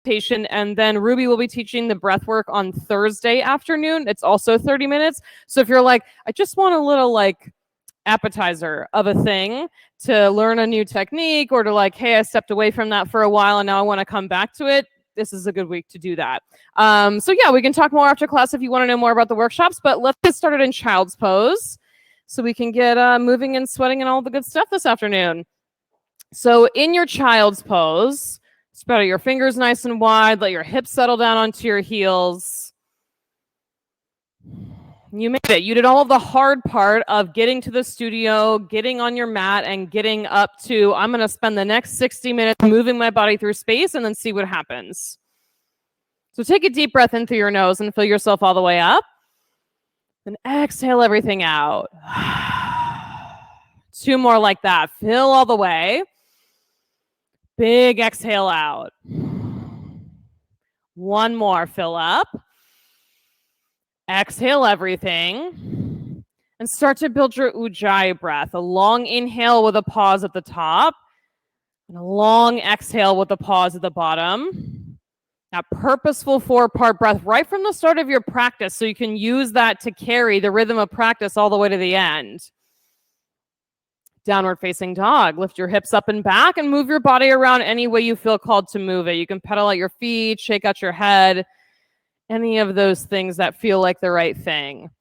meditation, and then Ruby will be teaching the breath work on Thursday afternoon. It's also 30 minutes. So if you're like, I just want a little like appetizer of a thing to learn a new technique, or to like, hey, I stepped away from that for a while and now I want to come back to it, this is a good week to do that. So yeah, we can talk more after class if you want to know more about the workshops, but let's get started in child's pose so we can get moving and sweating and all the good stuff this afternoon. So in your child's pose, spread out your fingers nice and wide, let your hips settle down onto your heels. You made it. You did all of the hard part of getting to the studio, getting on your mat, and getting up to, I'm going to spend the next 60 minutes moving my body through space and then see what happens. So take a deep breath in through your nose and fill yourself all the way up. Then exhale everything out. 2 more like that. Fill all the way. Big exhale out. 1 more. Fill up. Exhale everything. And start to build your Ujjayi breath. A long inhale with a pause at the top. And a long exhale with a pause at the bottom. That purposeful 4-part breath right from the start of your practice, so you can use that to carry the rhythm of practice all the way to the end. Downward facing dog. Lift your hips up and back and move your body around any way you feel called to move it. You can pedal out your feet, shake out your head, any of those things that feel like the right thing.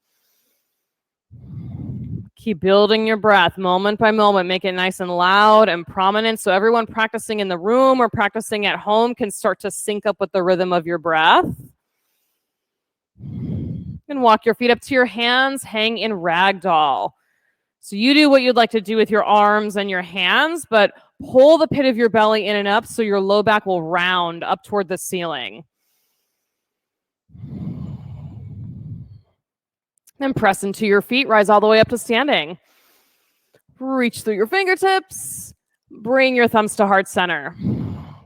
Keep building your breath moment by moment. Make it nice and loud and prominent so everyone practicing in the room or practicing at home can start to sync up with the rhythm of your breath. And walk your feet up to your hands. Hang in ragdoll. So you do what you'd like to do with your arms and your hands, but pull the pit of your belly in and up so your low back will round up toward the ceiling. Then press into your feet, rise all the way up to standing. Reach through your fingertips, bring your thumbs to heart center.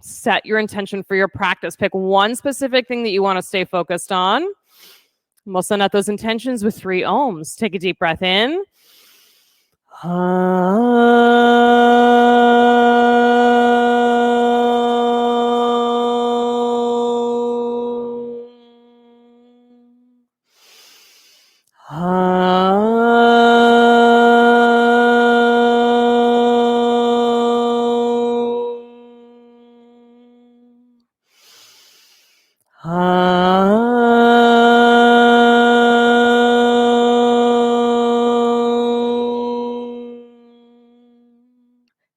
Set your intention for your practice. Pick one specific thing that you want to stay focused on. We'll send out those intentions with 3 ohms. Take a deep breath in.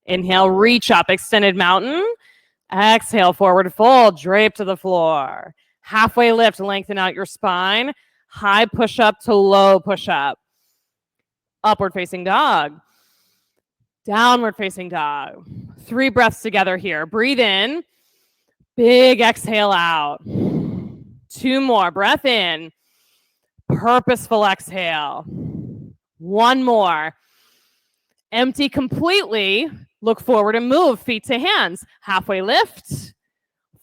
Inhale, reach up, extended mountain. Exhale, forward fold, drape to the floor. Halfway lift, lengthen out your spine. High push up to low push up. Upward facing dog. Downward facing dog. 3 breaths together here. Breathe in. Big exhale out. 2 more. Breath in. Purposeful exhale. 1 more. Empty completely. Look forward and move. Feet to hands. Halfway lift.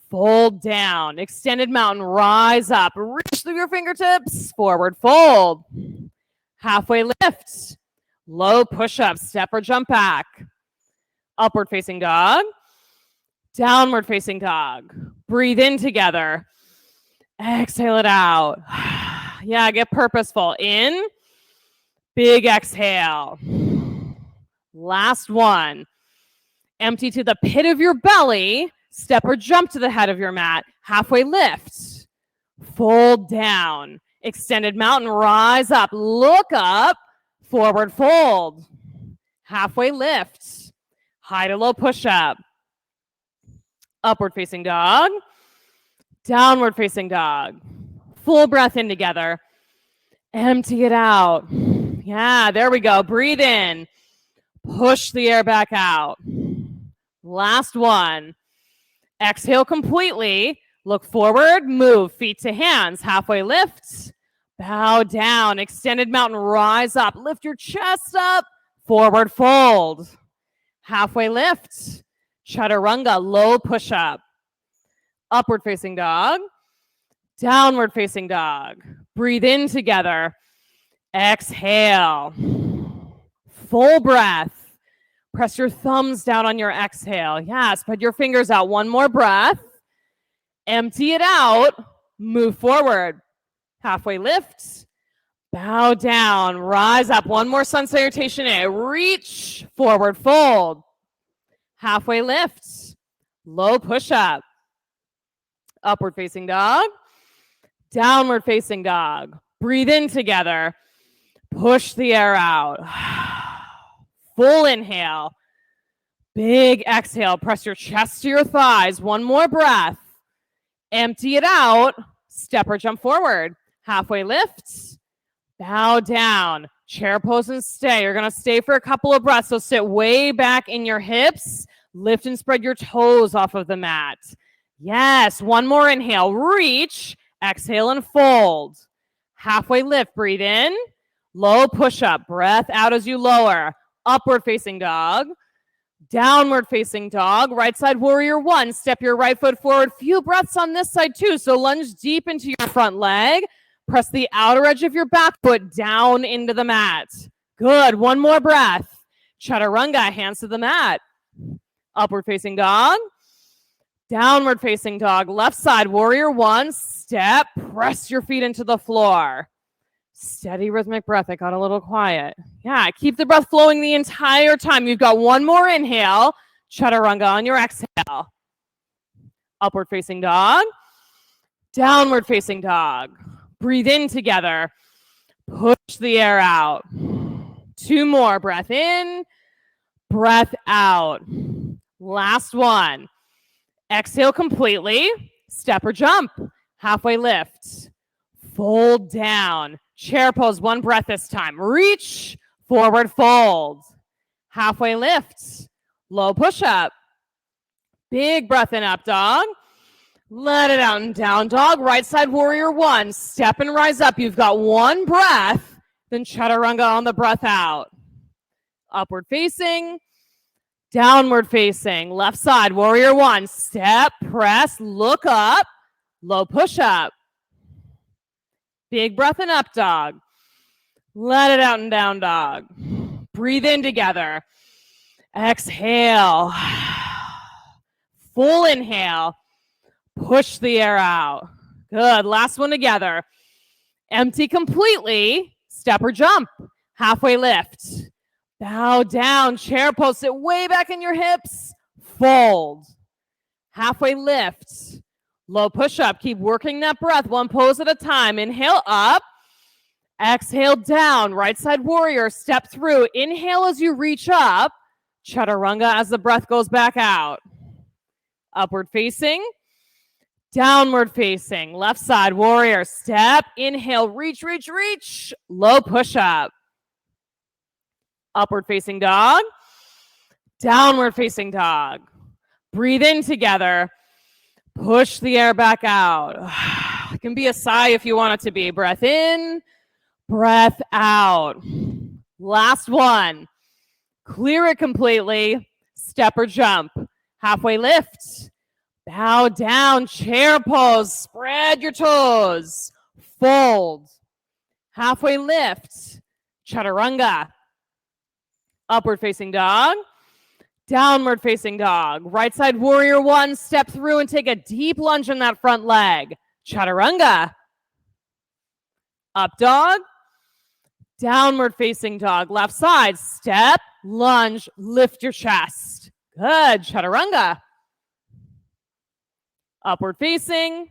Fold down. Extended mountain. Rise up. Reach through your fingertips. Forward fold. Halfway lift. Low push-up. Step or jump back. Upward facing dog. Downward facing dog. Breathe in together. Exhale it out. Yeah, get purposeful. In. Big exhale. Last one. Empty to the pit of your belly. Step or jump to the head of your mat. Halfway lift. Fold down. Extended mountain. Rise up. Look up. Forward fold. Halfway lift. High to low push up. Upward facing dog. Downward facing dog. Full breath in together. Empty it out. Yeah, there we go. Breathe in. Push the air back out. Last one. Exhale completely. Look forward. Move. Feet to hands. Halfway lift. Bow down. Extended mountain. Rise up. Lift your chest up. Forward fold. Halfway lift. Chaturanga. Low push up. Upward facing dog. Downward facing dog. Breathe in together. Exhale. Full breath. Press your thumbs down on your exhale. Yeah, spread your fingers out. 1 more breath. Empty it out. Move forward. Halfway lift. Bow down. Rise up. One more sun salutation. Reach. Forward fold. Halfway lift. Low push-up. Upward facing dog. Downward facing dog. Breathe in together. Push the air out. Full inhale. Big exhale. Press your chest to your thighs. One more breath. Empty it out. Step or jump forward. Halfway lift. Bow down. Chair pose and stay. You're going to stay for a couple of breaths. So sit way back in your hips. Lift and spread your toes off of the mat. Yes. One more inhale. Reach. Exhale and fold. Halfway lift. Breathe in. Low push-up. Breath out as you lower. Upward facing dog. Downward facing dog. Right side warrior one. Step your right foot forward. Few breaths on this side too. So lunge deep into your front leg. Press the outer edge of your back foot down into the mat. Good. One more breath. Chaturanga. Hands to the mat. Upward facing dog. Downward facing dog. Left side warrior one. Step. Press your feet into the floor. Steady rhythmic breath. I got a little quiet. Yeah, keep the breath flowing the entire time. You've got one more inhale. Chaturanga on your exhale. Upward facing dog. Downward facing dog. Breathe in together. Push the air out. Two more. Breath in. Breath out. Last one. Exhale completely. Step or jump. Halfway lift. Fold down. Chair pose, one breath this time. Reach, forward fold. Halfway lift. Low push-up. Big breath in, up dog. Let it out and down dog. Right side warrior one. Step and rise up. You've got one breath. Then chaturanga on the breath out. Upward facing. Downward facing. Left side warrior one. Step, press, look up. Low push-up. Big breath in, up dog. Let it out and down dog. Breathe in together. Exhale. Full inhale. Push the air out. Good. Last one together. Empty completely. Step or jump. Halfway lift. Bow down. Chair pose. Sit way back in your hips. Fold. Halfway lift. Low push-up. Keep working that breath. One pose at a time. Inhale up. Exhale down. Right side warrior. Step through. Inhale as you reach up. Chaturanga as the breath goes back out. Upward facing. Downward facing. Left side warrior. Step. Inhale. Reach, reach, reach. Low push-up. Upward facing dog. Downward facing dog. Breathe in together. Push the air back out. It can be a sigh if you want it to be. Breath in, breath out. Last one. Clear it completely. Step or jump. Halfway lift. Bow down. Chair pose. Spread your toes. Fold. Halfway lift. Chaturanga. Upward facing dog. Downward facing dog. Right side warrior one. Step through and take a deep lunge on that front leg. Chaturanga. Up dog. Downward facing dog. Left side. Step, lunge, lift your chest. Good. Chaturanga. Upward facing.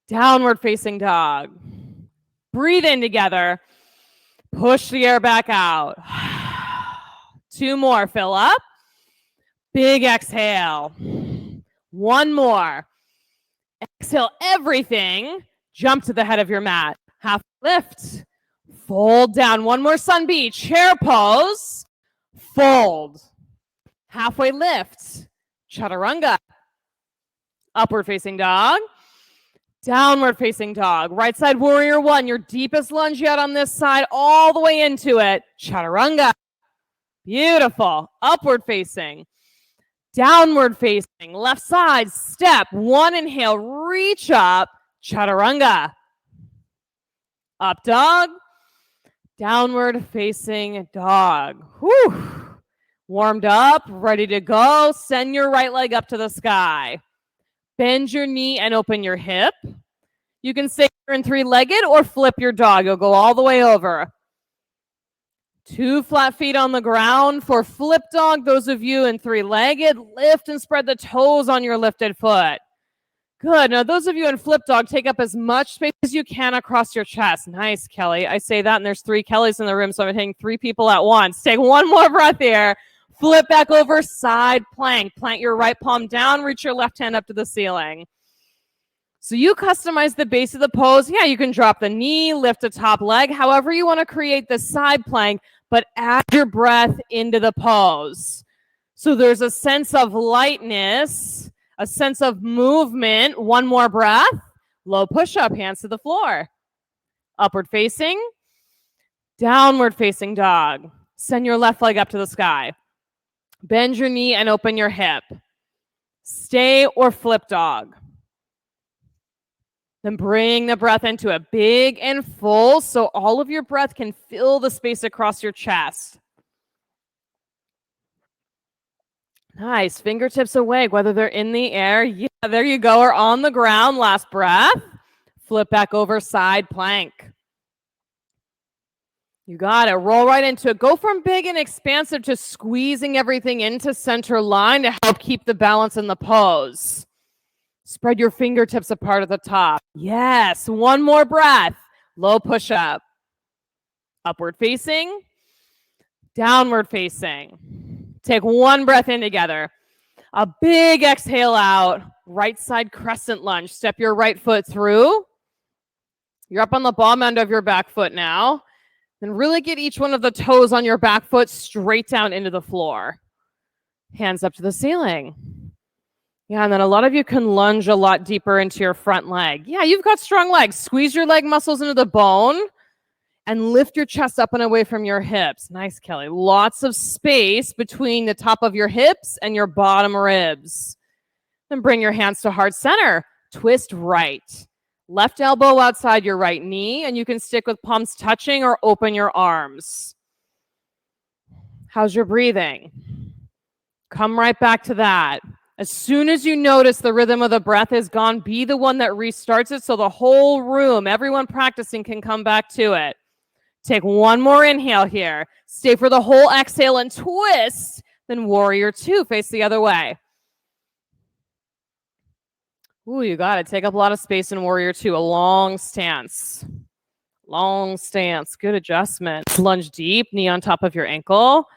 Downward facing dog. Breathe in together. Push the air back out. Two more. Fill up. Big exhale. One more. Exhale everything. Jump to the head of your mat. Half lift. Fold down. One more sun B. Chair pose. Fold. Halfway lift. Chaturanga. Upward facing dog. Downward facing dog. Right side warrior one. Your deepest lunge yet on this side. All the way into it. Chaturanga. Beautiful. Upward facing. Downward facing. Left side. Step. One inhale. Reach up. Chaturanga. Up dog. Downward facing dog. Whew. Warmed up. Ready to go. Send your right leg up to the sky. Bend your knee and open your hip. You can stay here in three-legged or flip your dog. You'll go all the way over. 2 flat feet on the ground for flip dog. Those of you in three-legged, lift and spread the toes on your lifted foot. Good. Now, those of you in flip dog, take up as much space as you can across your chest. Nice, Kelly. I say that, and there's 3 Kellys in the room, so I'm hitting 3 people at once. Take one more breath here. Flip back over, side plank. Plant your right palm down, reach your left hand up to the ceiling. So you customize the base of the pose. Yeah, you can drop the knee, lift the top leg, however you want to create the side plank, but add your breath into the pose. So there's a sense of lightness, a sense of movement. One more breath. Low push-up, hands to the floor. Upward facing, downward facing dog. Send your left leg up to the sky. Bend your knee and open your hip. Stay or flip dog. Then bring the breath into it big and full so all of your breath can fill the space across your chest. Nice. Fingertips away, whether they're in the air. Yeah, there you go. Or on the ground. Last breath. Flip back over, side plank. You got it. Roll right into it. Go from big and expansive to squeezing everything into center line to help keep the balance in the pose. Spread your fingertips apart at the top. Yes. One more breath. Low push-up. Upward facing. Downward facing. Take one breath in together. A big exhale out. Right side crescent lunge. Step your right foot through. You're up on the bottom end of your back foot now. Then really get each one of the toes on your back foot straight down into the floor. Hands up to the ceiling. Yeah, and then a lot of you can lunge a lot deeper into your front leg. Yeah, you've got strong legs. Squeeze your leg muscles into the bone and lift your chest up and away from your hips. Nice, Kelly. Lots of space between the top of your hips and your bottom ribs. Then bring your hands to heart center. Twist right. Left elbow outside your right knee, and you can stick with palms touching or open your arms. How's your breathing? Come right back to that. As soon as you notice the rhythm of the breath is gone, be the one that restarts it so the whole room, everyone practicing, can come back to it. Take one more inhale here. Stay for the whole exhale and twist. Then warrior 2, face the other way. Ooh, you got it. Take up a lot of space in warrior 2. A long stance. Long stance. Good adjustment. Lunge deep, knee on top of your ankle.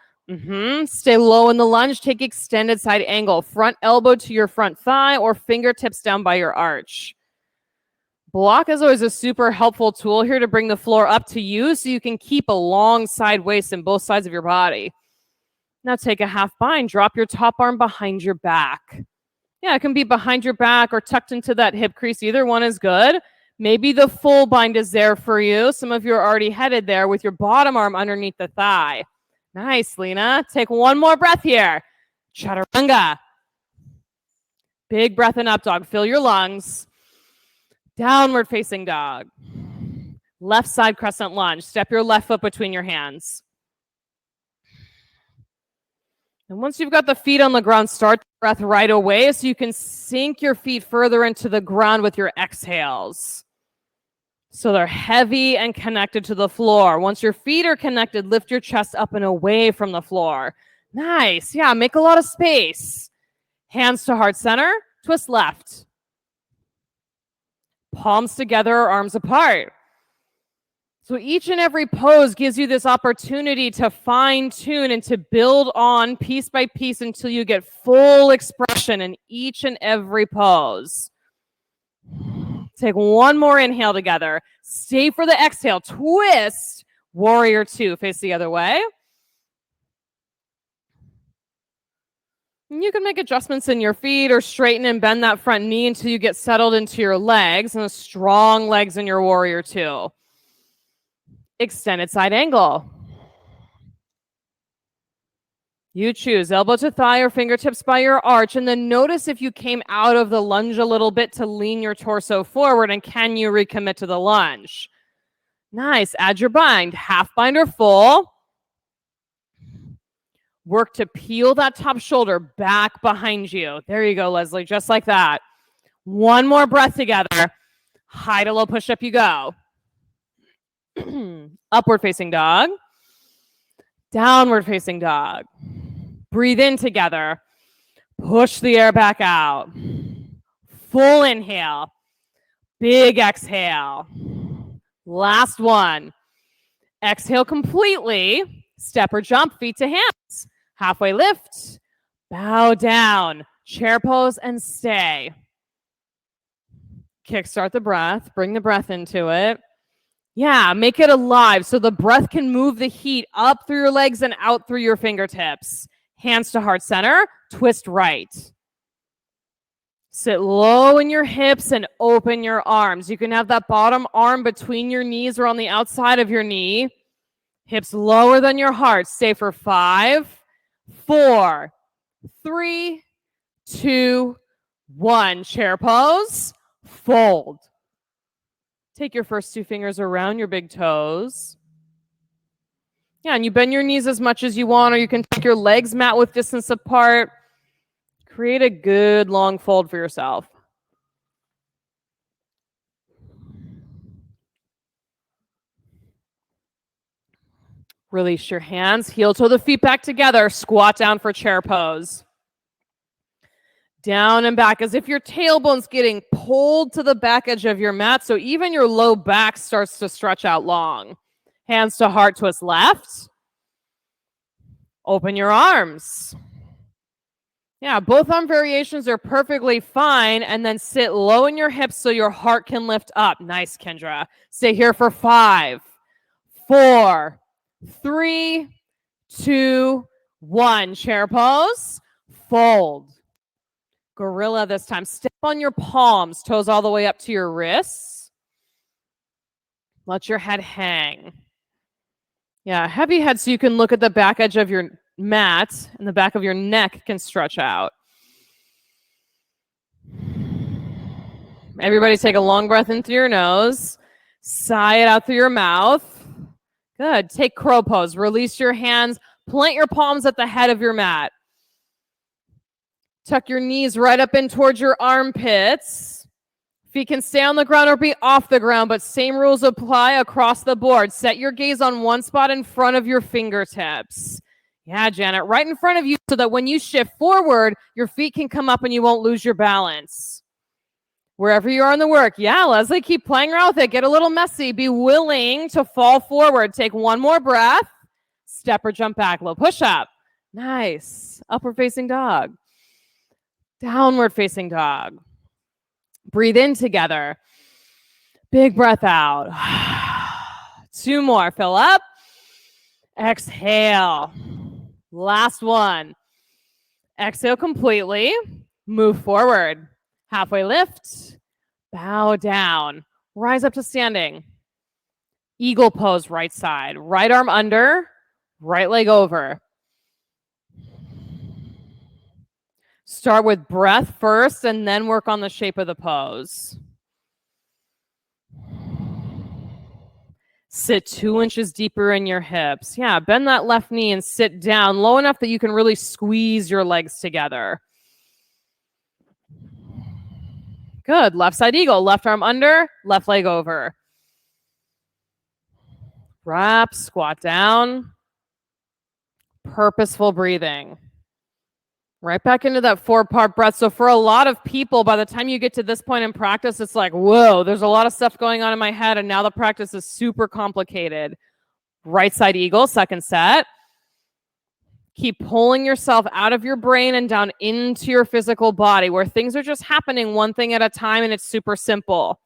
Stay low in the lunge. Take extended side angle. Front elbow to your front thigh or fingertips down by your arch. Block is always a super helpful tool here to bring the floor up to you so you can keep a long side waist in both sides of your body. Now take a half bind. Drop your top arm behind your back. Yeah, it can be behind your back or tucked into that hip crease. Either one is good. Maybe the full bind is there for you. Some of you are already headed there with your bottom arm underneath the thigh. Nice, Lena. Take one more breath here. Chaturanga. Big breath in up dog. Fill your lungs. Downward facing dog. Left side crescent lunge. Step your left foot between your hands. And once you've got the feet on the ground, start the breath right away so you can sink your feet further into the ground with your exhales. So they're heavy and connected to the floor. Once your feet are connected, lift your chest up and away from the floor. Nice. Yeah, make a lot of space. Hands to heart center. Twist left. Palms together or arms apart. So each and every pose gives you this opportunity to fine-tune and to build on piece by piece until you get full expression in each and every pose. Take one more inhale together. Stay for the exhale. Twist. Warrior 2. Face the other way. And you can make adjustments in your feet or straighten and bend that front knee until you get settled into your legs and the strong legs in your warrior 2. Extended side angle. You choose elbow to thigh or fingertips by your arch, and then notice if you came out of the lunge a little bit to lean your torso forward, and can you recommit to the lunge? Nice. Add your bind. Half bind or full. Work to peel that top shoulder back behind you. There you go, Leslie, just like that. One more breath together. High to low push-up you go. Upward facing dog. Downward facing dog. Breathe in together. Push the air back out. Full inhale. Big exhale. Last one. Exhale completely. Step or jump, feet to hands. Halfway lift. Bow down. Chair pose and stay. Kickstart the breath. Bring the breath into it. Yeah, make it alive so the breath can move the heat up through your legs and out through your fingertips. Hands to heart center. Twist right. Sit low in your hips and open your arms. You can have that bottom arm between your knees or on the outside of your knee. Hips lower than your heart. Stay for 5, 4, 3, 2, 1. Chair pose. Fold. Take your first 2 fingers around your big toes. Yeah, and you bend your knees as much as you want, or you can take your legs mat width distance apart. Create a good long fold for yourself. Release your hands, heel toe the feet back together. Squat down for chair pose. Down and back as if your tailbone's getting pulled to the back edge of your mat, so even your low back starts to stretch out long. Hands to heart, twist left. Open your arms. Yeah, both arm variations are perfectly fine, and then sit low in your hips so your heart can lift up. Nice, Kendra. Stay here for 5, 4, 3, 2, 1. Chair pose. Fold. Gorilla this time. Step on your palms, toes all the way up to your wrists. Let your head hang. Yeah, heavy head so you can look at the back edge of your mat and the back of your neck can stretch out. Everybody take a long breath in through your nose. Sigh it out through your mouth. Good. Take crow pose. Release your hands. Plant your palms at the head of your mat. Tuck your knees right up in towards your armpits. Feet can stay on the ground or be off the ground, but same rules apply across the board. Set your gaze on one spot in front of your fingertips. Yeah, Janet, right in front of you so that when you shift forward, your feet can come up and you won't lose your balance. Wherever you are in the work. Yeah, Leslie, keep playing around with it. Get a little messy. Be willing to fall forward. Take one more breath. Step or jump back. Low push up. Nice. Upward facing dog. Downward facing dog. Breathe in together. Big breath out. 2 more. Fill up. Exhale. Last one. Exhale completely. Move forward. Halfway lift. Bow down. Rise up to standing. Eagle pose, right side. Right arm under. Right leg over. Start with breath first and then work on the shape of the pose. Sit 2 inches deeper in your hips. Yeah, bend that left knee and sit down low enough that you can really squeeze your legs together. Good. Left side eagle. Left arm under, left leg over. Wrap, squat down. Purposeful breathing. Right back into that 4-part breath. So for a lot of people, by the time you get to this point in practice, it's like, whoa, there's a lot of stuff going on in my head, and now the practice is super complicated. Right side eagle, second set. Keep pulling yourself out of your brain and down into your physical body where things are just happening one thing at a time, and it's super simple.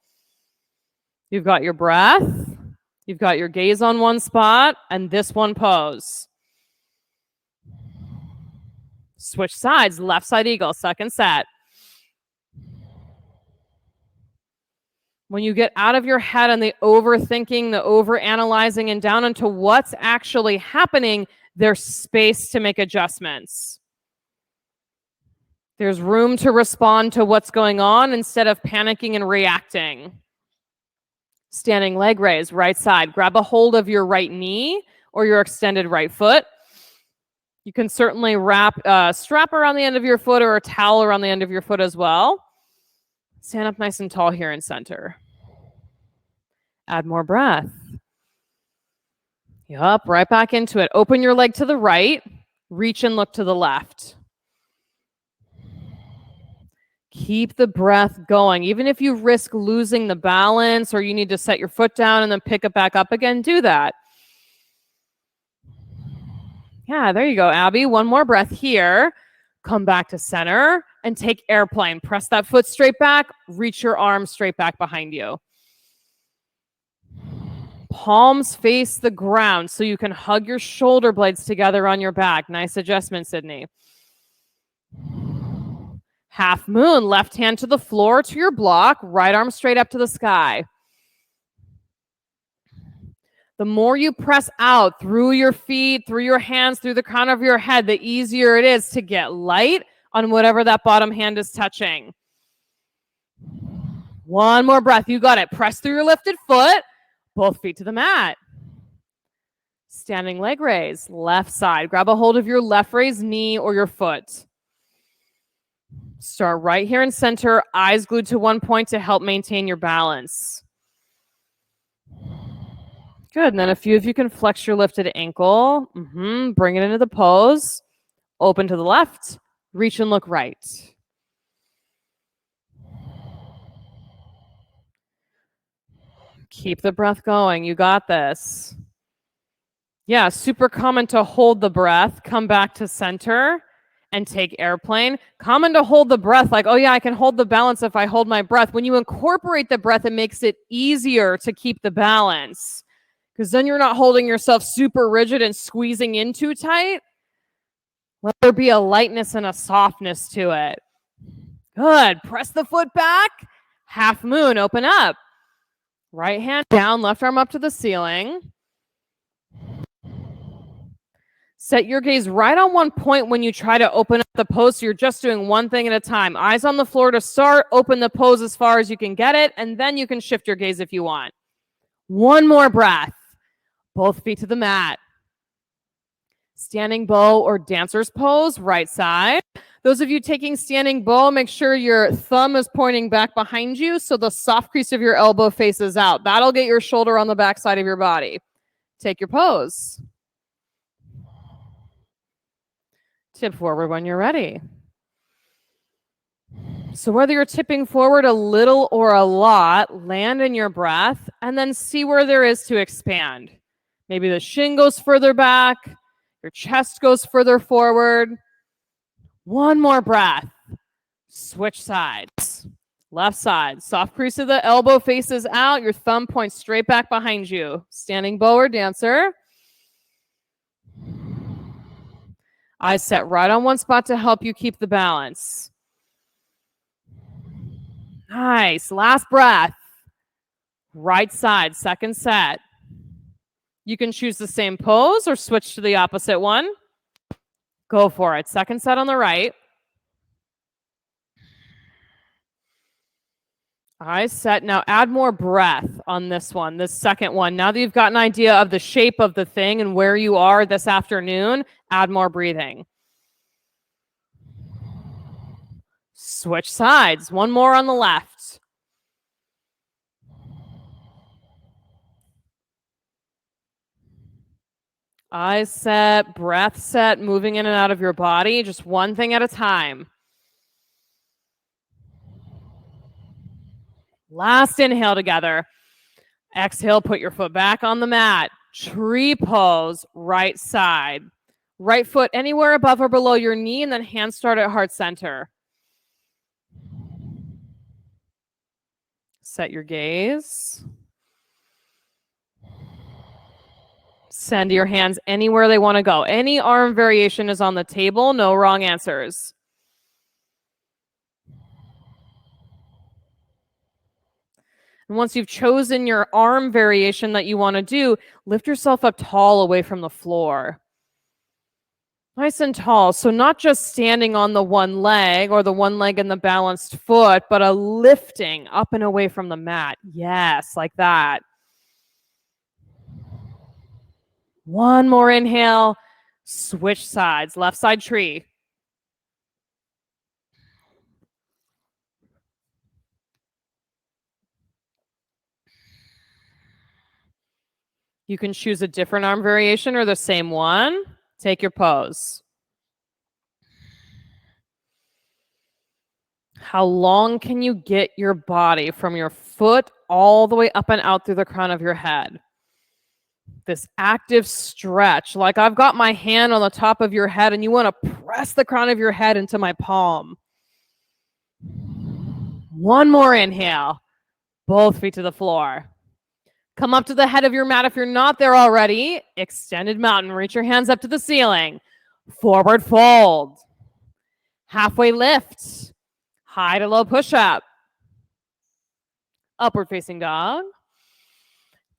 You've got your breath. You've got your gaze on one spot and this one pose. Switch sides, left side eagle, second set. When you get out of your head and the overthinking, the overanalyzing, and down into what's actually happening, there's space to make adjustments. There's room to respond to what's going on instead of panicking and reacting. Standing leg raise, right side. Grab a hold of your right knee or your extended right foot. You can certainly wrap a strap around the end of your foot or a towel around the end of your foot as well. Stand up nice and tall here in center. Add more breath. Yup, right back into it. Open your leg to the right. Reach and look to the left. Keep the breath going. Even if you risk losing the balance or you need to set your foot down and then pick it back up again, do that. Yeah, there you go, Abby. One more breath here. Come back to center and take airplane. Press that foot straight back. Reach your arm straight back behind you. Palms face the ground so you can hug your shoulder blades together on your back. Nice adjustment, Sydney. Half moon, left hand to the floor to your block, right arm straight up to the sky. The more you press out through your feet, through your hands, through the crown of your head, the easier it is to get light on whatever that bottom hand is touching. One more breath. You got it. Press through your lifted foot, both feet to the mat. Standing leg raise, left side. Grab a hold of your left raised knee or your foot. Start right here in center, eyes glued to one point to help maintain your balance. Good. And then a few of you can flex your lifted ankle. Bring it into the pose. Open to the left. Reach and look right. Keep the breath going. You got this. Yeah, super common to hold the breath, come back to center, and take airplane. Common to hold the breath, like, oh yeah, I can hold the balance if I hold my breath. When you incorporate the breath, it makes it easier to keep the balance. Because then you're not holding yourself super rigid and squeezing in too tight. Let there be a lightness and a softness to it. Good. Press the foot back. Half moon, open up. Right hand down, left arm up to the ceiling. Set your gaze right on one point when you try to open up the pose. So you're just doing one thing at a time. Eyes on the floor to start. Open the pose as far as you can get it. And then you can shift your gaze if you want. One more breath. Both feet to the mat. Standing bow or dancer's pose, right side. Those of you taking standing bow, make sure your thumb is pointing back behind you so the soft crease of your elbow faces out. That'll get your shoulder on the back side of your body. Take your pose. Tip forward when you're ready. So whether you're tipping forward a little or a lot, land in your breath and then see where there is to expand. Maybe the shin goes further back, your chest goes further forward. One more breath. Switch sides. Left side. Soft crease of the elbow faces out. Your thumb points straight back behind you. Standing bow or dancer. Eyes set right on one spot to help you keep the balance. Nice. Last breath. Right side, second set. You can choose the same pose or switch to the opposite one. Go for it. Second set on the right. Eyes set. Now add more breath on this one, this second one. Now that you've got an idea of the shape of the thing and where you are this afternoon, add more breathing. Switch sides. One more on the left. Eyes set, breath set, moving in and out of your body, just one thing at a time. Last inhale together. Exhale, put your foot back on the mat. Tree pose, right side. Right foot anywhere above or below your knee, and then hands start at heart center. Set your gaze. Send your hands anywhere they want to go. Any arm variation is on the table. No wrong answers. And once you've chosen your arm variation that you want to do, lift yourself up tall away from the floor. Nice and tall. So not just standing on the one leg or the one leg and the balanced foot, but a lifting up and away from the mat. Yes, like that. One more inhale. Switch sides. Left side tree. You can choose a different arm variation or the same one. Take your pose. How long can you get your body from your foot all the way up and out through the crown of your head? This active stretch, like I've got my hand on the top of your head and you want to press the crown of your head into my palm. One more inhale, both feet to the floor. Come up to the head of your mat if you're not there already. Extended mountain, reach your hands up to the ceiling. Forward fold. Halfway lift. High to low push-up. Upward facing dog.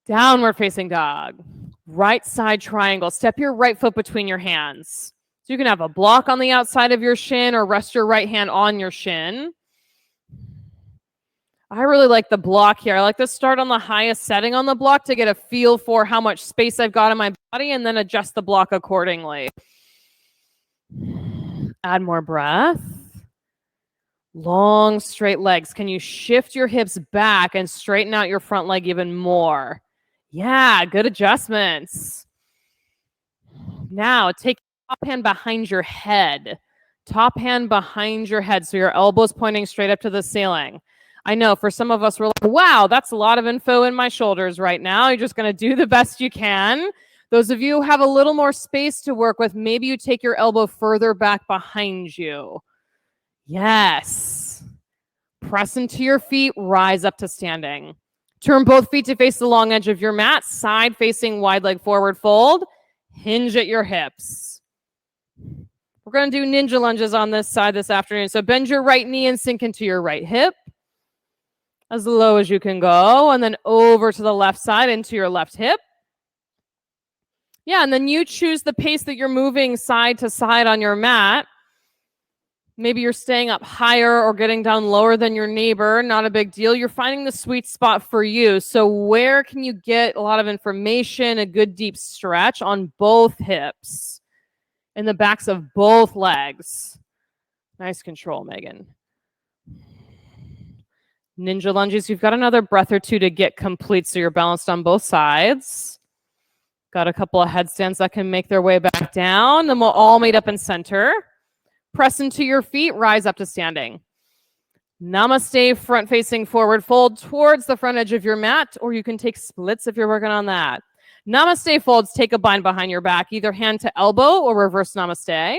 Downward facing dog. Right side triangle. Step your right foot between your hands. So you can have a block on the outside of your shin or rest your right hand on your shin. I really like the block here. I like to start on the highest setting on the block to get a feel for how much space I've got in my body and then adjust the block accordingly. Add more breath. Long, straight legs. Can you shift your hips back and straighten out your front leg even more? Yeah, good adjustments. Now, take your top hand behind your head. Top hand behind your head, so your elbows pointing straight up to the ceiling. I know for some of us, we're like, wow, that's a lot of info in my shoulders right now. You're just going to do the best you can. Those of you who have a little more space to work with, maybe you take your elbow further back behind you. Yes. Press into your feet, rise up to standing. Turn both feet to face the long edge of your mat, side facing wide leg forward fold. Hinge at your hips. We're going to do ninja lunges on this side this afternoon. So bend your right knee and sink into your right hip as low as you can go, and then over to the left side into your left hip. Yeah, and then you choose the pace that you're moving side to side on your mat. Maybe you're staying up higher or getting down lower than your neighbor. Not a big deal. You're finding the sweet spot for you. So where can you get a lot of information, a good deep stretch on both hips, in the backs of both legs? Nice control, Megan. Ninja lunges. You've got another breath or two to get complete so you're balanced on both sides. Got a couple of headstands that can make their way back down. Then we'll all meet up in center. Press into your feet, rise up to standing. Namaste, front facing forward fold towards the front edge of your mat, or you can take splits if you're working on that. Namaste folds, take a bind behind your back, either hand to elbow or reverse namaste.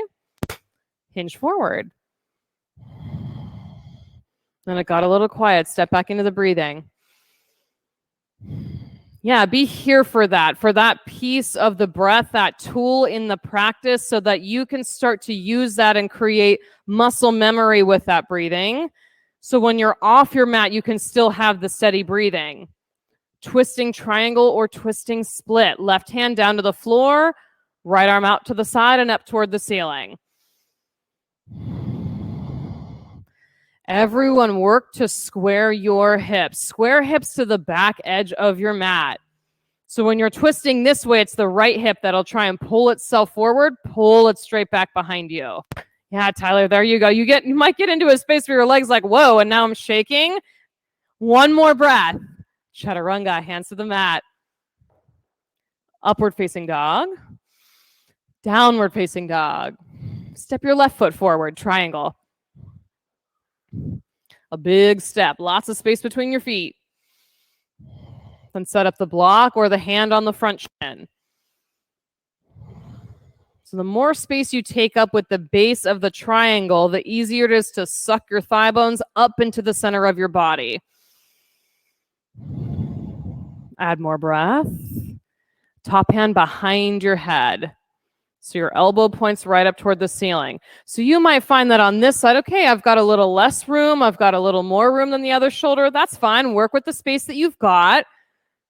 Hinge forward. Then it got a little quiet. Step back into the breathing. Yeah, be here for that piece of the breath, that tool in the practice, so that you can start to use that and create muscle memory with that breathing. So when you're off your mat, you can still have the steady breathing. Twisting triangle or twisting split. Left hand down to the floor, right arm out to the side and up toward the ceiling. Everyone work to square your hips. Square hips to the back edge of your mat. So when you're twisting this way, it's the right hip that'll try and pull itself forward, pull it straight back behind you. Yeah, Tyler, there you go. You might get into a space where your leg's like, whoa, and now I'm shaking. One more breath. Chaturanga, hands to the mat. Upward facing dog. Downward facing dog. Step your left foot forward, triangle. A big step, lots of space between your feet. Then set up the block or the hand on the front shin. So the more space you take up with the base of the triangle, the easier it is to suck your thigh bones up into the center of your body. Add more breath. Top hand behind your head. So your elbow points right up toward the ceiling. So you might find that on this side, okay, I've got a little less room. I've got a little more room than the other shoulder. That's fine. Work with the space that you've got.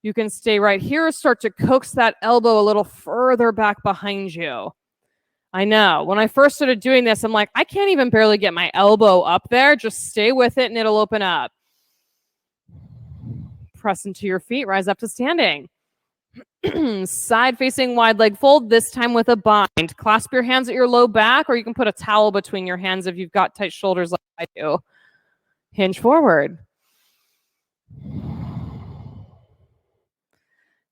You can stay right here or start to coax that elbow a little further back behind you. I know. When I first started doing this, I'm like, I can't even barely get my elbow up there. Just stay with it and it'll open up. Press into your feet. Rise up to standing. Side facing wide leg fold, this time with a bind. Clasp your hands at your low back, or you can put a towel between your hands if you've got tight shoulders like I do. Hinge forward.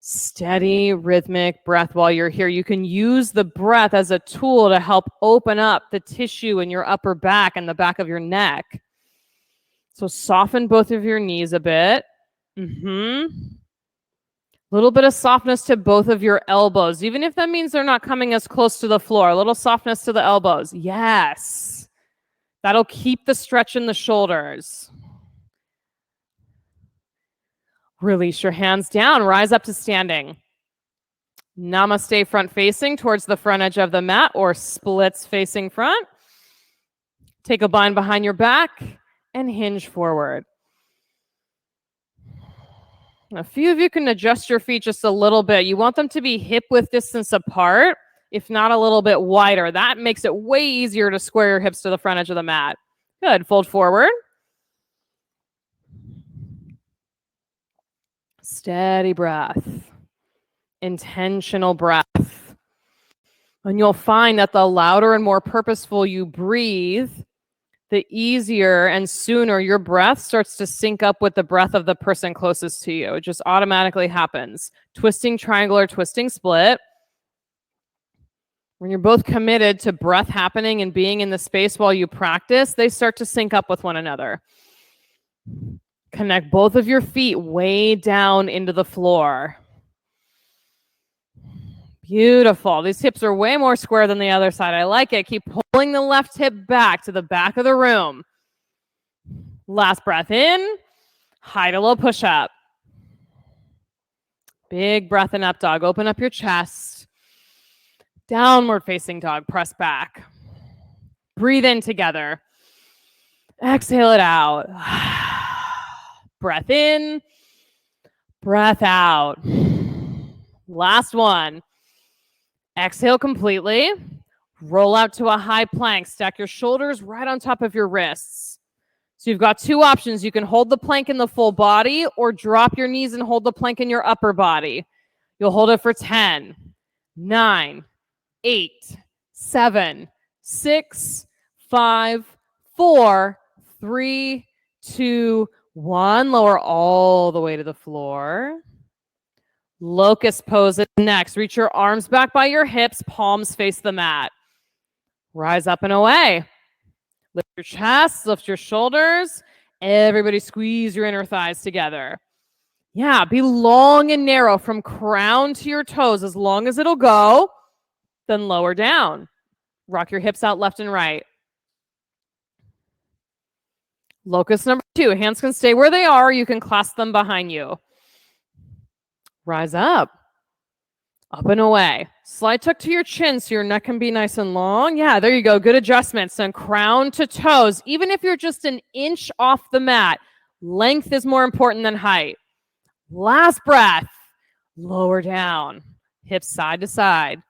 Steady, rhythmic breath while you're here. You can use the breath as a tool to help open up the tissue in your upper back and the back of your neck. So soften both of your knees a bit. Little bit of softness to both of your elbows, even if that means they're not coming as close to the floor. A little softness to the elbows. Yes. That'll keep the stretch in the shoulders. Release your hands down. Rise up to standing. Namaste front facing towards the front edge of the mat, or splits facing front. Take a bind behind your back and hinge forward. A few of you can adjust your feet just a little bit. You want them to be hip width distance apart, if not a little bit wider. That makes it way easier to square your hips to the front edge of the mat. Good. Fold forward. Steady breath. Intentional breath. And you'll find that the louder and more purposeful you breathe, the easier and sooner your breath starts to sync up with the breath of the person closest to you. It just automatically happens. Twisting triangle or twisting split. When you're both committed to breath happening and being in the space while you practice, they start to sync up with one another. Connect both of your feet way down into the floor. Beautiful. These hips are way more square than the other side. I like it. Keep pulling the left hip back to the back of the room. Last breath in. High to low push up. Big breath in up dog. Open up your chest. Downward facing dog. Press back. Breathe in together. Exhale it out. Breath in. Breath out. Last one. Exhale completely. Roll out to a high plank. Stack your shoulders right on top of your wrists. So you've got two options. You can hold the plank in the full body or drop your knees and hold the plank in your upper body. You'll hold it for 10, 9, 8, 7, 6, 5, 4, 3, 2, 1. Lower all the way to the floor. Locust pose is next. Reach your arms back by your hips. Palms face the mat. Rise up and away. Lift your chest. Lift your shoulders. Everybody squeeze your inner thighs together. Yeah, be long and narrow from crown to your toes as long as it'll go. Then lower down. Rock your hips out left and right. Locust number 2. Hands can stay where they are. You can clasp them behind you. Rise up. Up and away. Slide tuck to your chin so your neck can be nice and long. Yeah, there you go. Good adjustments. And crown to toes. Even if you're just an inch off the mat, length is more important than height. Last breath. Lower down. Hips side to side.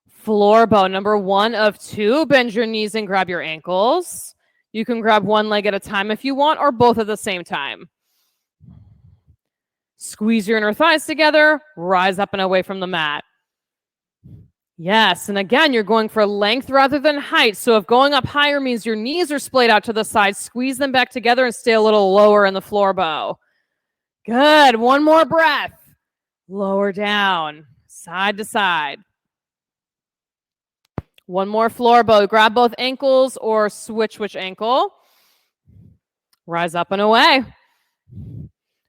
Floor bow. Number 1 of 2. Bend your knees and grab your ankles. You can grab one leg at a time if you want, or both at the same time. Squeeze your inner thighs together. Rise up and away from the mat. Yes, and again, you're going for length rather than height. So if going up higher means your knees are splayed out to the side, squeeze them back together and stay a little lower in the floor bow. Good. One more breath. Lower down. Side to side. One more floor bow. Grab both ankles or switch which ankle. Rise up and away.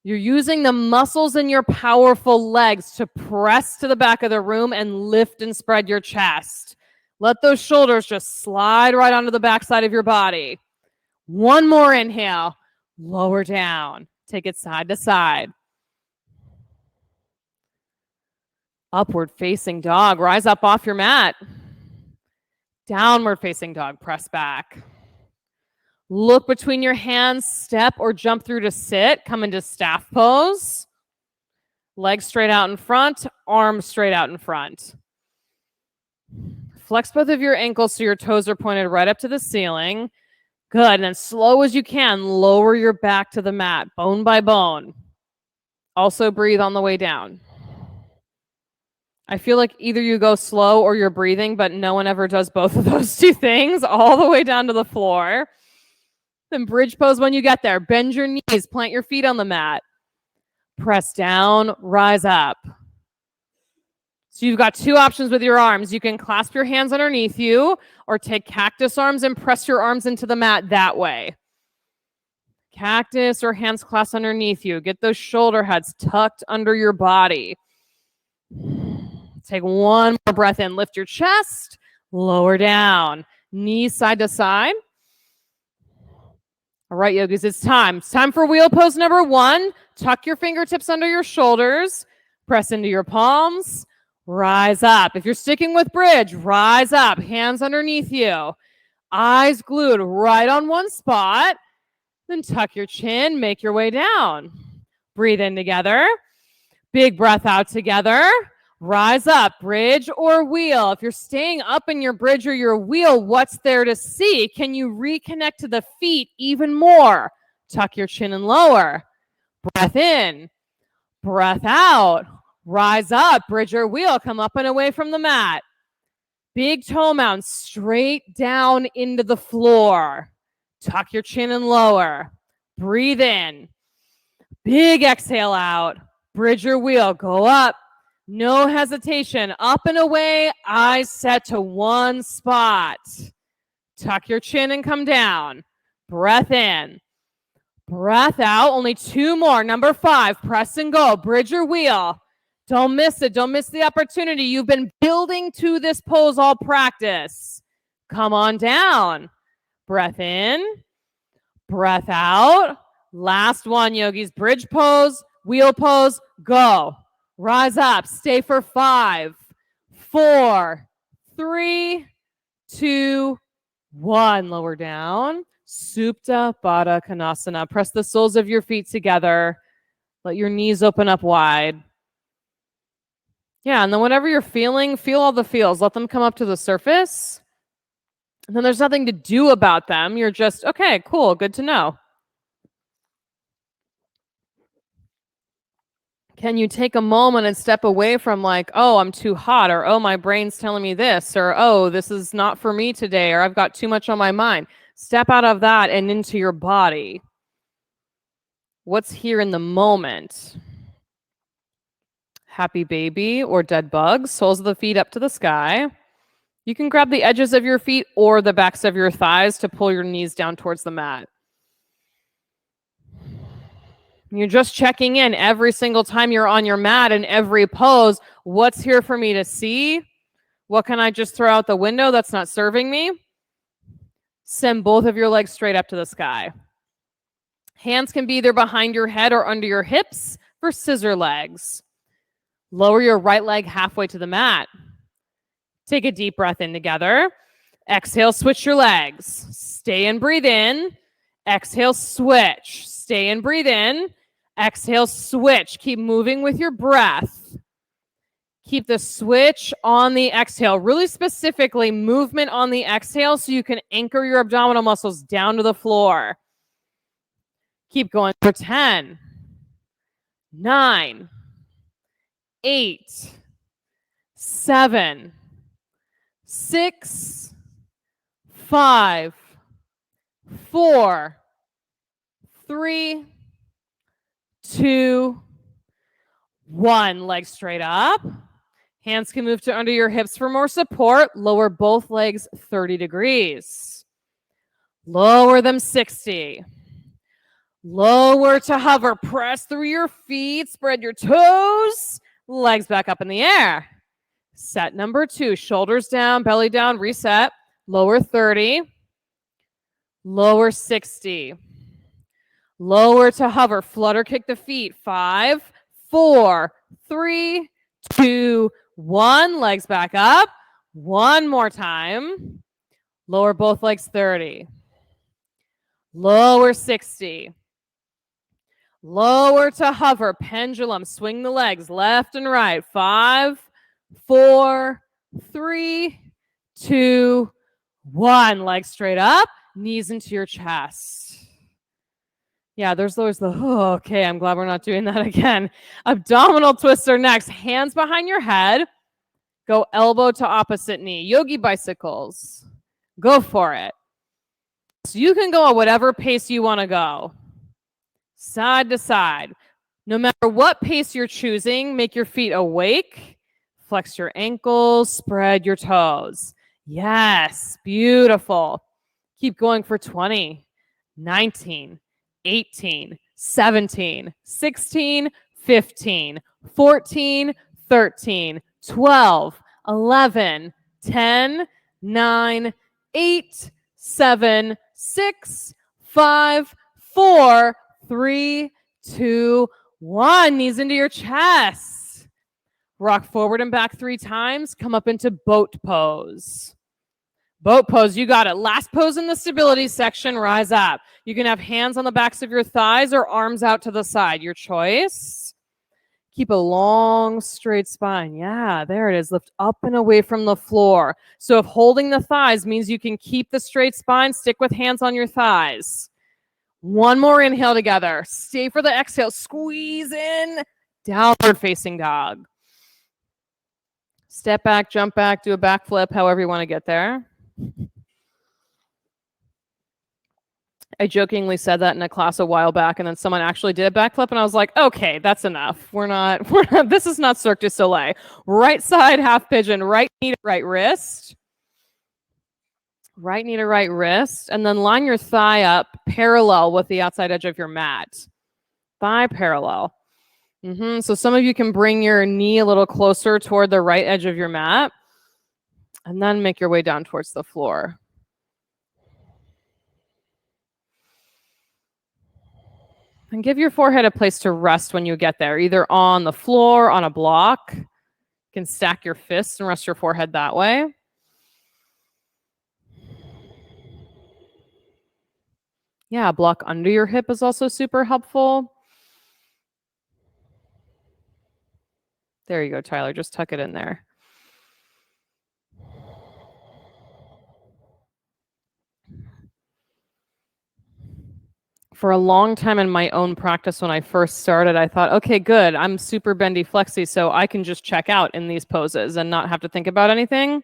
You're using the muscles in your powerful legs to press to the back of the room and lift and spread your chest. Let those shoulders just slide right onto the backside of your body. One more inhale. Lower down. Take it side to side. Upward facing dog. Rise up off your mat. Downward facing dog. Press back. Look between your hands, step or jump through to sit. Come into staff pose. Legs straight out in front, arms straight out in front. Flex both of your ankles so your toes are pointed right up to the ceiling. Good. And then slow as you can, lower your back to the mat, bone by bone. Also breathe on the way down. I feel like either you go slow or you're breathing, but no one ever does both of those two things all the way down to the floor. Then bridge pose when you get there. Bend your knees, plant your feet on the mat. Press down, rise up. So you've got two options with your arms. You can clasp your hands underneath you or take cactus arms and press your arms into the mat that way. Cactus or hands clasped underneath you. Get those shoulder heads tucked under your body. Take one more breath in. Lift your chest, lower down. Knees side to side. All right, yogis, it's time. It's time for wheel pose number 1. Tuck your fingertips under your shoulders. Press into your palms. Rise up. If you're sticking with bridge, rise up. Hands underneath you. Eyes glued right on one spot. Then tuck your chin. Make your way down. Breathe in together. Big breath out together. Rise up, bridge or wheel. If you're staying up in your bridge or your wheel, what's there to see? Can you reconnect to the feet even more? Tuck your chin and lower. Breath in. Breath out. Rise up, bridge or wheel. Come up and away from the mat. Big toe mound straight down into the floor. Tuck your chin and lower. Breathe in. Big exhale out. Bridge or wheel. Go up. No hesitation. Up and away. Eyes set to one spot. Tuck your chin and come down. Breath in. Breath out. Only 2 more. Number 5. Press and go. Bridge or wheel. Don't miss it. Don't miss the opportunity. You've been building to this pose all practice. Come on down. Breath in. Breath out. Last one, yogis. Bridge pose. Wheel pose. Go. Rise up. Stay for 5, 4, 3, 2, 1. Lower down. Supta Baddha Konasana. Press the soles of your feet together. Let your knees open up wide. Yeah, and then whatever you're feeling, feel all the feels. Let them come up to the surface. And then there's nothing to do about them. You're just, okay, cool, good to know. Can you take a moment and step away from like, oh, I'm too hot, or oh, my brain's telling me this, or oh, this is not for me today, or I've got too much on my mind. Step out of that and into your body. What's here in the moment? Happy baby or dead bugs, soles of the feet up to the sky. You can grab the edges of your feet or the backs of your thighs to pull your knees down towards the mat. You're just checking in every single time you're on your mat in every pose. What's here for me to see? What can I just throw out the window that's not serving me? Send both of your legs straight up to the sky. Hands can be either behind your head or under your hips for scissor legs. Lower your right leg halfway to the mat. Take a deep breath in together. Exhale, switch your legs. Stay and breathe in. Exhale, switch. Stay and breathe in. Exhale, switch. Keep moving with your breath. Keep the switch on the exhale. Really specifically, movement on the exhale so you can anchor your abdominal muscles down to the floor. Keep going for 10, 9, 8, 7, 6, 5, 4, 3, 2, 1. Legs straight up. Hands can move to under your hips for more support. Lower both legs 30 degrees. Lower them 60. Lower to hover. Press through your feet. Spread your toes. Legs back up in the air. Set number 2. Shoulders down, belly down, reset. Lower 30. Lower 60. Lower to hover. Flutter kick the feet. 5, 4, 3, 2, 1. Legs back up. One more time. Lower both legs 30. Lower 60. Lower to hover. Pendulum. Swing the legs left and right. 5, 4, 3, 2, 1. Legs straight up. Knees into your chest. Yeah, there's always the, oh, okay, I'm glad we're not doing that again. Abdominal twister next. Hands behind your head. Go elbow to opposite knee. Yogi bicycles. Go for it. So you can go at whatever pace you want to go. Side to side. No matter what pace you're choosing, make your feet awake. Flex your ankles, spread your toes. Yes, beautiful. Keep going for 20, 19, 18, 17, 16, 15, 14, 13, 12, 11, 10, 9, 8, 7, 6, 5, 4, 3, 2, 1. Knees into your chest. Rock forward and back 3 times. Come up into boat pose. Boat pose, you got it. Last pose in the stability section, rise up. You can have hands on the backs of your thighs or arms out to the side, your choice. Keep a long, straight spine. Yeah, there it is. Lift up and away from the floor. So if holding the thighs means you can keep the straight spine, stick with hands on your thighs. One more inhale together. Stay for the exhale. Squeeze in. Downward facing dog. Step back, jump back, do a backflip, however you want to get there. I jokingly said that in a class a while back, and then someone actually did a backflip, and I was like, okay, that's enough. We're not, this is not Cirque du Soleil. Right side, half pigeon, right knee to right wrist. Right knee to right wrist, and then line your thigh up parallel with the outside edge of your mat. Thigh parallel. So some of you can bring your knee a little closer toward the right edge of your mat, and then make your way down towards the floor. And give your forehead a place to rest when you get there, either on the floor, on a block. You can stack your fists and rest your forehead that way. Yeah, a block under your hip is also super helpful. There you go, Tyler. Just tuck it in there. For a long time in my own practice when I first started, I thought, okay, good. I'm super bendy flexy, so I can just check out in these poses and not have to think about anything.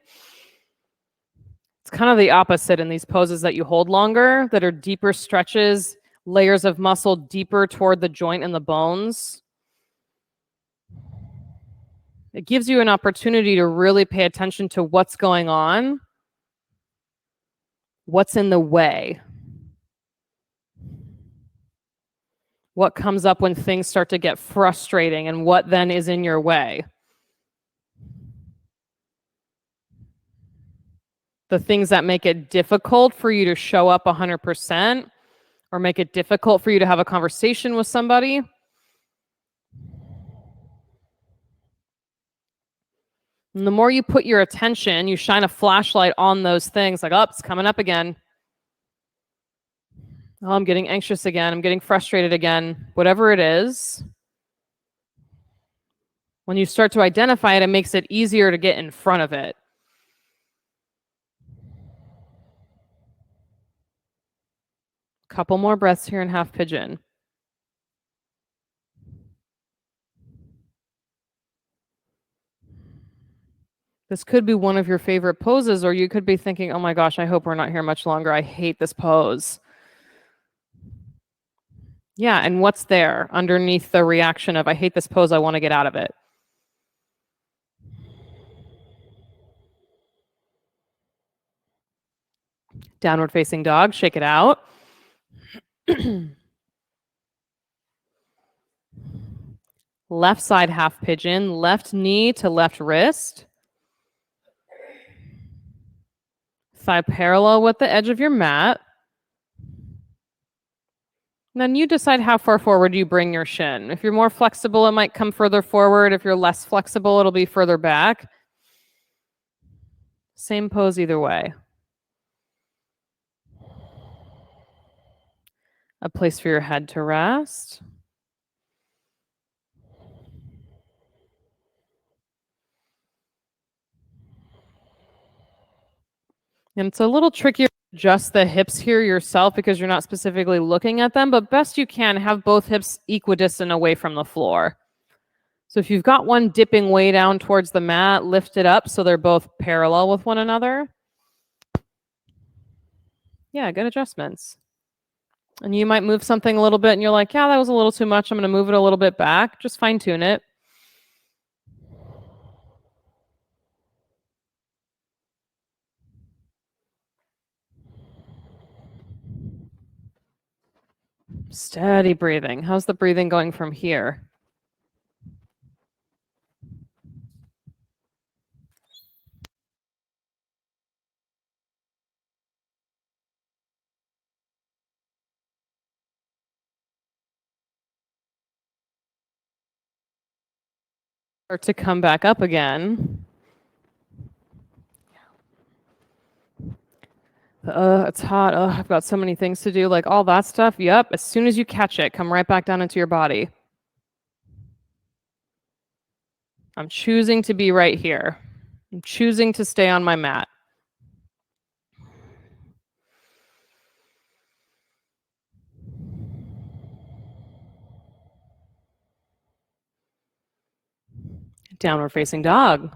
It's kind of the opposite in these poses that you hold longer, that are deeper stretches, layers of muscle deeper toward the joint and the bones. It gives you an opportunity to really pay attention to what's going on, what's in the way, what comes up when things start to get frustrating, and what then is in your way. The things that make it difficult for you to show up 100% or make it difficult for you to have a conversation with somebody. And the more you put your attention, you shine a flashlight on those things, like, oh, it's coming up again. Oh, I'm getting anxious again. I'm getting frustrated again. Whatever it is. When you start to identify it, it makes it easier to get in front of it. Couple more breaths here in half pigeon. This could be one of your favorite poses, or you could be thinking, oh my gosh, I hope we're not here much longer. I hate this pose. Yeah, and what's there underneath the reaction of, I hate this pose, I want to get out of it? Downward facing dog, shake it out. Left side half pigeon, left knee to left wrist. Thigh parallel with the edge of your mat. And then you decide how far forward you bring your shin. If you're more flexible, it might come further forward. If you're less flexible, it'll be further back. Same pose either way. A place for your head to rest. And it's a little trickier to adjust the hips here yourself because you're not specifically looking at them, but best you can have both hips equidistant away from the floor. So if you've got one dipping way down towards the mat, lift it up so they're both parallel with one another. Yeah, good adjustments. And you might move something a little bit and you're like, yeah, that was a little too much. I'm going to move it a little bit back. Just fine tune it. Steady breathing. How's the breathing going from here? Start to come back up again. It's hot. I've got so many things to do. Like all that stuff. Yep. As soon as you catch it, come right back down into your body. I'm choosing to be right here. I'm choosing to stay on my mat. Downward facing dog.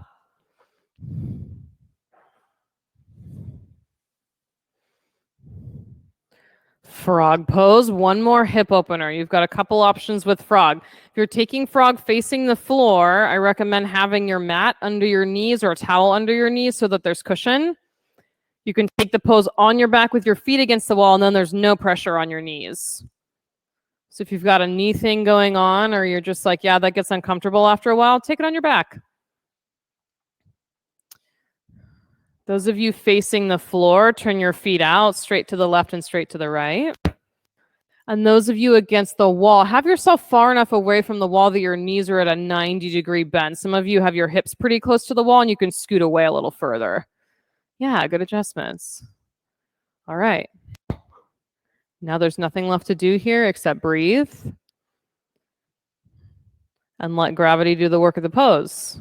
Frog pose. One more hip opener. You've got a couple options with frog. If you're taking frog facing the floor, I recommend having your mat under your knees or a towel under your knees so that there's cushion. You can take the pose on your back with your feet against the wall, and then there's no pressure on your knees. So if you've got a knee thing going on, or you're just like, yeah, that gets uncomfortable after a while, take it on your back. Those of you facing the floor, turn your feet out, straight to the left and straight to the right. And those of you against the wall, have yourself far enough away from the wall that your knees are at a 90-degree bend. Some of you have your hips pretty close to the wall and you can scoot away a little further. Yeah, good adjustments. All right. Now there's nothing left to do here except breathe and let gravity do the work of the pose.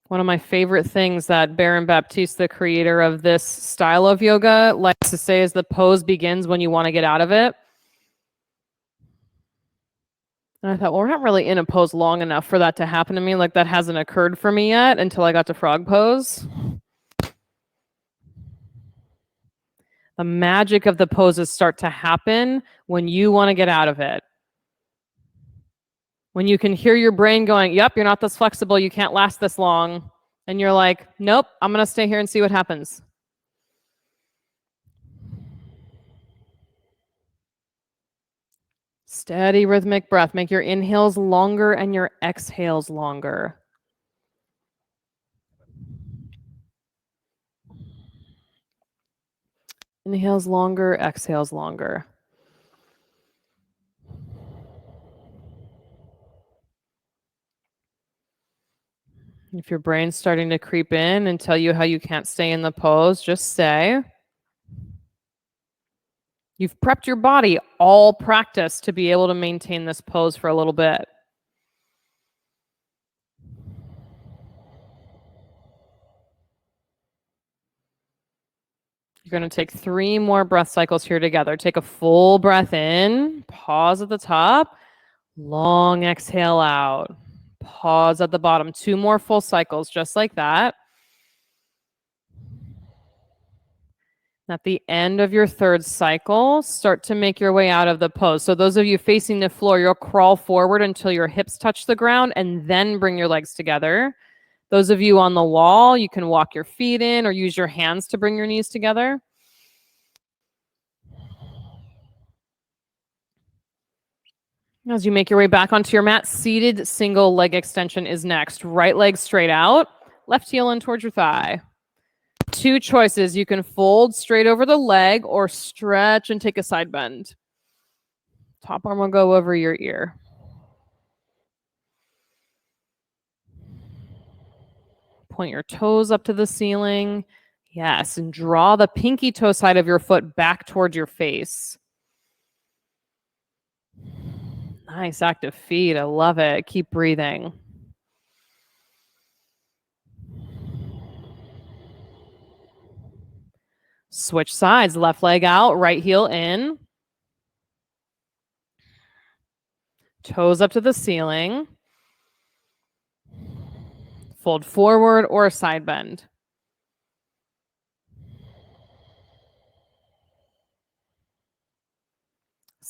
One of my favorite things that Baron Baptiste, the creator of this style of yoga, likes to say is the pose begins when you want to get out of it. And I thought, well, we're not really in a pose long enough for that to happen to me. Like that hasn't occurred for me yet until I got to frog pose. The magic of the poses start to happen when you want to get out of it. When you can hear your brain going, yep, you're not this flexible, you can't last this long. And you're like, nope, I'm going to stay here and see what happens. Steady rhythmic breath. Make your inhales longer and your exhales longer. Inhales longer, exhales longer. If your brain's starting to creep in and tell you how you can't stay in the pose, just stay. You've prepped your body all practice to be able to maintain this pose for a little bit. You're going to take 3 more breath cycles here together. Take a full breath in, pause at the top, long exhale out, pause at the bottom. 2 more full cycles, just like that. At the end of your 3rd cycle, start to make your way out of the pose. So those of you facing the floor, you'll crawl forward until your hips touch the ground and then bring your legs together. Those of you on the wall, you can walk your feet in or use your hands to bring your knees together. As you make your way back onto your mat, seated single leg extension is next. Right leg straight out, left heel in towards your thigh. 2 choices. You can fold straight over the leg or stretch and take a side bend. Top arm will go over your ear. Point your toes up to the ceiling. Yes, and draw the pinky toe side of your foot back towards your face. Nice active feet. I love it. Keep breathing. Switch sides. Left leg out, right heel in. Toes up to the ceiling. Fold forward or side bend.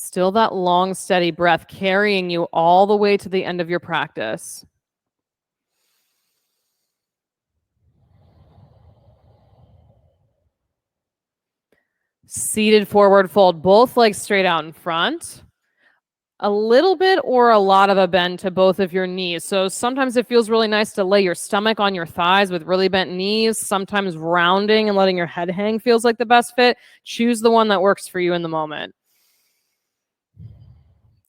Still that long, steady breath carrying you all the way to the end of your practice. Seated forward fold, both legs straight out in front. A little bit or a lot of a bend to both of your knees. So sometimes it feels really nice to lay your stomach on your thighs with really bent knees. Sometimes rounding and letting your head hang feels like the best fit. Choose the one that works for you in the moment.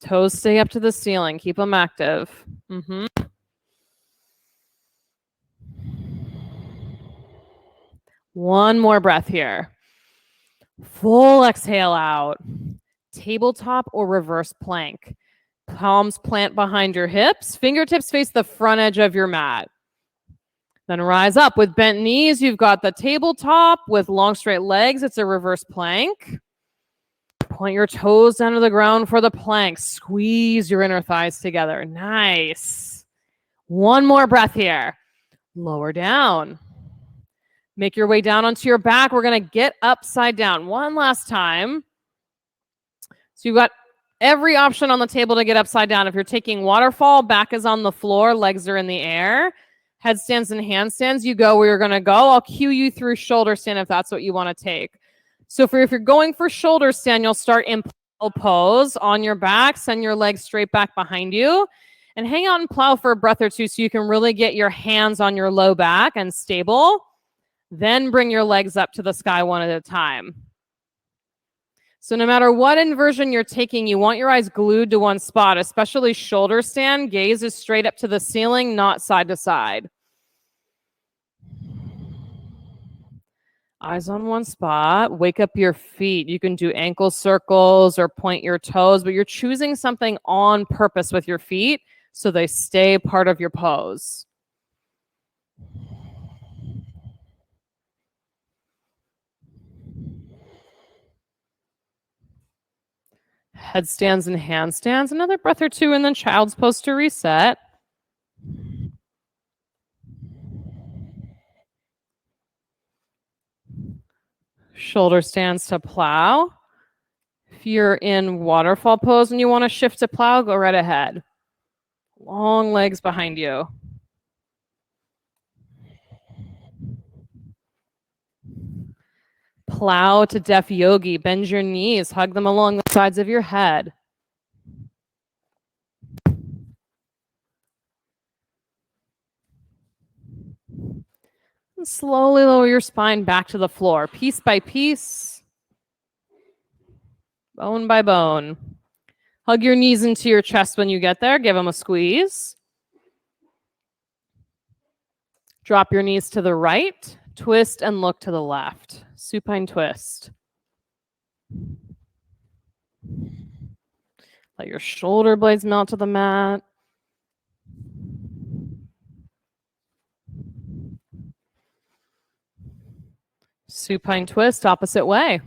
Toes stay up to the ceiling. Keep them active. One more breath here. Full exhale out. Tabletop or reverse plank. Palms plant behind your hips. Fingertips face the front edge of your mat. Then rise up with bent knees. You've got the tabletop with long straight legs. It's a reverse plank. Point your toes down to the ground for the plank. Squeeze your inner thighs together. Nice. One more breath here. Lower down. Make your way down onto your back. We're going to get upside down. One last time. So you've got every option on the table to get upside down. If you're taking waterfall, back is on the floor, legs are in the air. Headstands and handstands, you go where you're going to go. I'll cue you through shoulder stand if that's what you want to take. So if you're going for shoulder stand, you'll start in plow pose on your back. Send your legs straight back behind you. And hang out and plow for a breath or two so you can really get your hands on your low back and stable. Then bring your legs up to the sky one at a time. So no matter what inversion you're taking, you want your eyes glued to one spot, especially shoulder stand. Gaze is straight up to the ceiling, not side to side. Eyes on one spot. Wake up your feet. You can do ankle circles or point your toes, but you're choosing something on purpose with your feet so they stay part of your pose. Headstands and handstands. Another breath or two, and then child's pose to reset. Shoulder stands to plow. If you're in waterfall pose and you want to shift to plow, go right ahead. Long legs behind you. Plow to deaf yogi. Bend your knees. Hug them along the sides of your head. And slowly lower your spine back to the floor, piece by piece, bone by bone. Hug your knees into your chest when you get there. Give them a squeeze. Drop your knees to the right. Twist and look to the left. Supine twist. Let your shoulder blades melt to the mat. Supine twist, opposite way.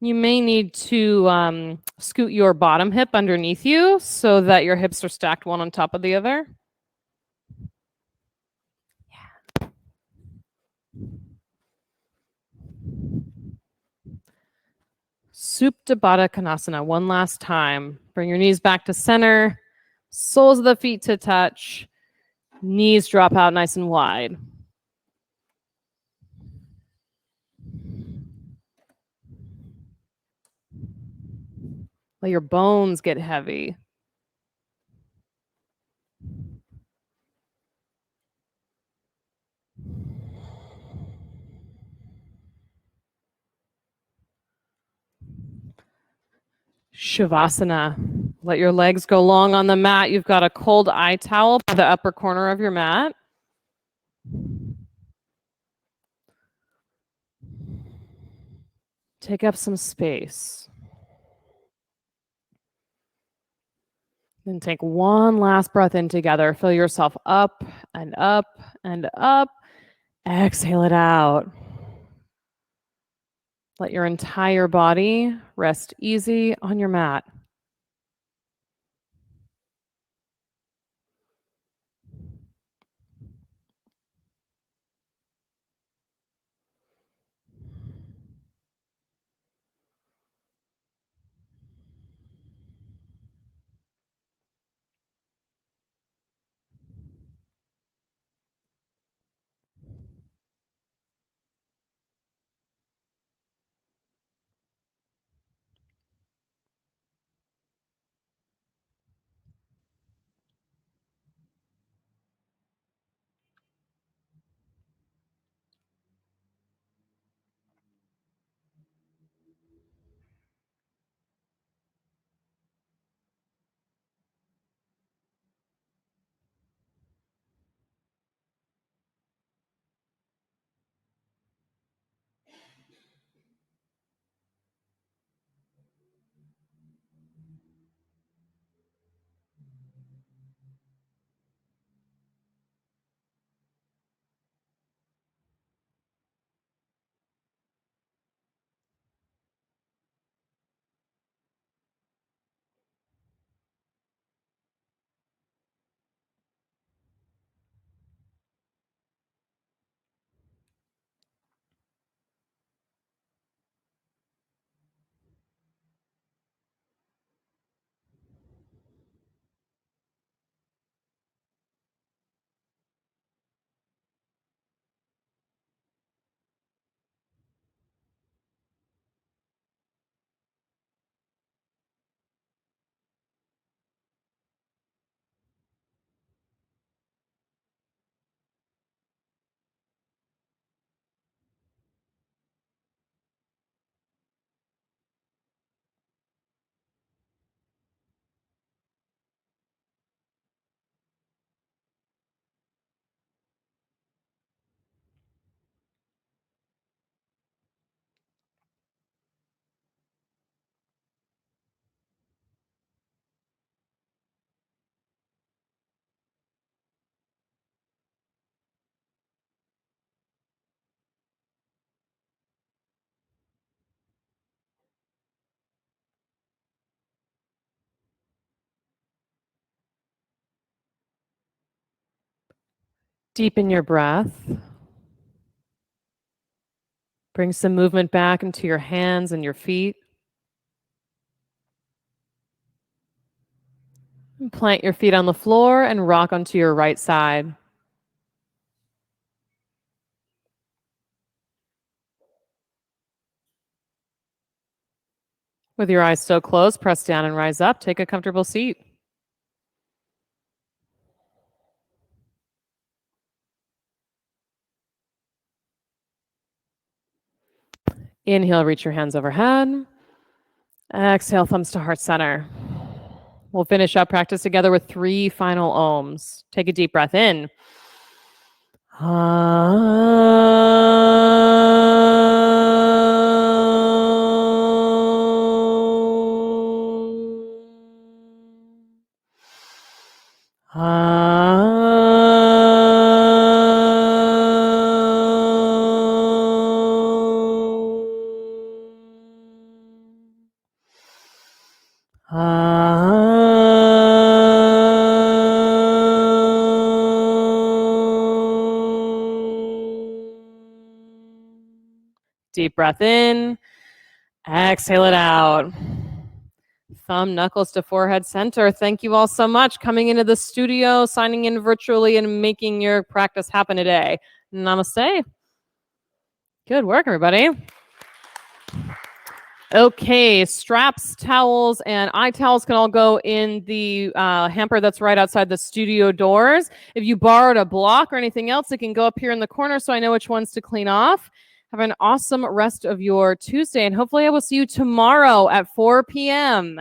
You may need to scoot your bottom hip underneath you so that your hips are stacked one on top of the other. Yeah. Supta Baddha Konasana, one last time. Bring your knees back to center. Soles of the feet to touch. Knees drop out nice and wide. Let your bones get heavy. Shavasana. Let your legs go long on the mat. You've got a cold eye towel by the upper corner of your mat. Take up some space. Then take one last breath in together. Fill yourself up and up and up. Exhale it out. Let your entire body rest easy on your mat. Deepen your breath. Bring some movement back into your hands and your feet. And plant your feet on the floor and rock onto your right side. With your eyes still closed, press down and rise up. Take a comfortable seat. Inhale, reach your hands overhead. Exhale, thumbs to heart center. We'll finish up practice together with 3 final ohms. Take a deep breath in. Deep breath in. Exhale it out. Thumb knuckles to forehead center. Thank you all so much coming into the studio, signing in virtually, and making your practice happen today. Namaste. Good work, everybody. Okay, straps, towels, and eye towels can all go in the hamper that's right outside the studio doors. If you borrowed a block or anything else, it can go up here in the corner so I know which ones to clean off. Have an awesome rest of your Tuesday, and hopefully I will see you tomorrow at 4 p.m.